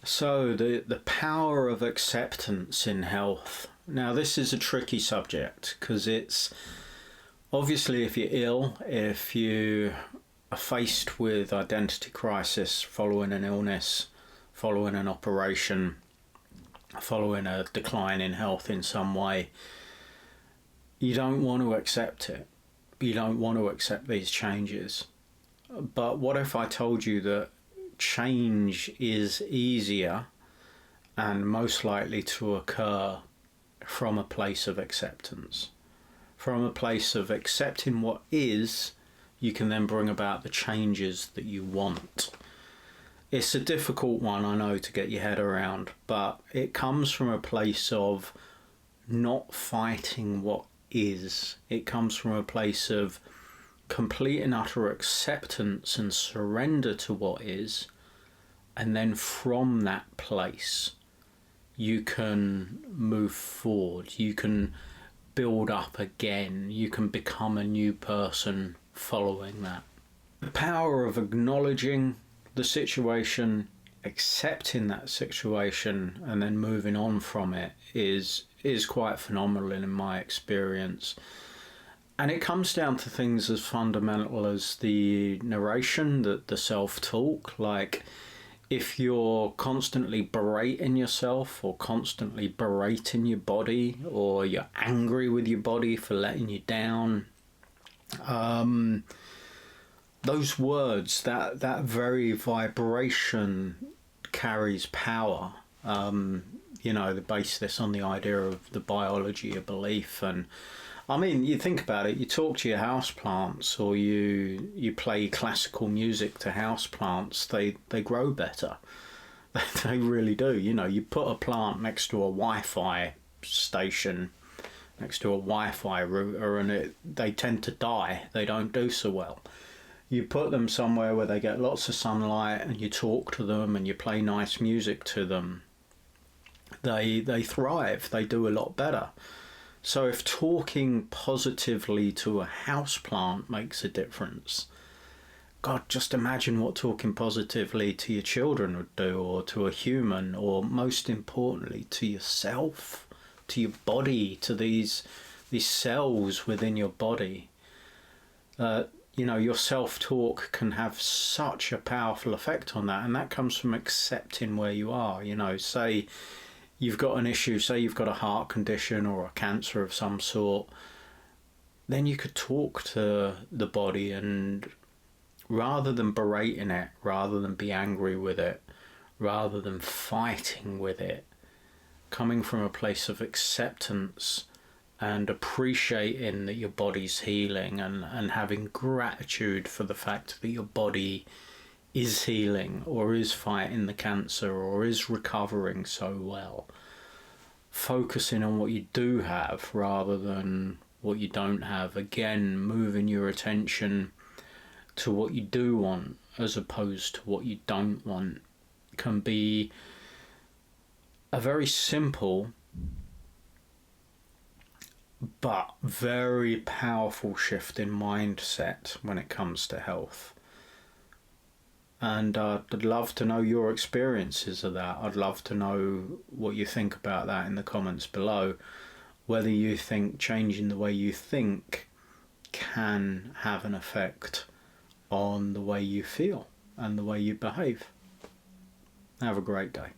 So, the power of acceptance in health. Now, this is a tricky subject because it's obviously if you're ill, if you are faced with identity crisis following an illness, following an operation, following a decline in health in some way, you don't want to accept it. You don't want to accept these changes. But what if I told you that change is easier and most likely to occur from a place of acceptance? From a place of accepting what is, you can then bring about the changes that you want. It's a difficult one, I know, to get your head around, but it comes from a place of not fighting what is. It comes from a place of complete and utter acceptance and surrender to what is, and then from that place you can move forward, you can build up again, you can become a new person following that. The power of acknowledging the situation, accepting that situation, and then moving on from it is quite phenomenal in my experience. And it comes down to things as fundamental as the narration, the self-talk. Like, if you're constantly berating yourself or constantly berating your body, or you're angry with your body for letting you down, those words, that very vibration carries power. They base this on the idea of the biology of belief. And I mean, you think about it, you talk to your houseplants, or you play classical music to houseplants, they grow better. They really do. You put a plant next to a Wi-Fi station, next to a Wi-Fi router, and they tend to die. They don't do so well. You put them somewhere where they get lots of sunlight, and you talk to them and you play nice music to them, they thrive, they do a lot better. So if talking positively to a houseplant makes a difference, God, just imagine what talking positively to your children would do, or to a human, or most importantly to yourself, to your body, to these cells within your body. Your self-talk can have such a powerful effect on that, and that comes from accepting where you are. Say you've got an issue, say you've got a heart condition or a cancer of some sort, then you could talk to the body, and rather than berating it, rather than be angry with it, rather than fighting with it, coming from a place of acceptance and appreciating that your body's healing, and having gratitude for the fact that your body is healing, or is fighting the cancer, or is recovering so well. Focusing on what you do have rather than what you don't have. Again, moving your attention to what you do want as opposed to what you don't want can be a very simple but very powerful shift in mindset when it comes to health. And I'd love to know your experiences of that. I'd love to know what you think about that in the comments below. Whether you think changing the way you think can have an effect on the way you feel and the way you behave. Have a great day.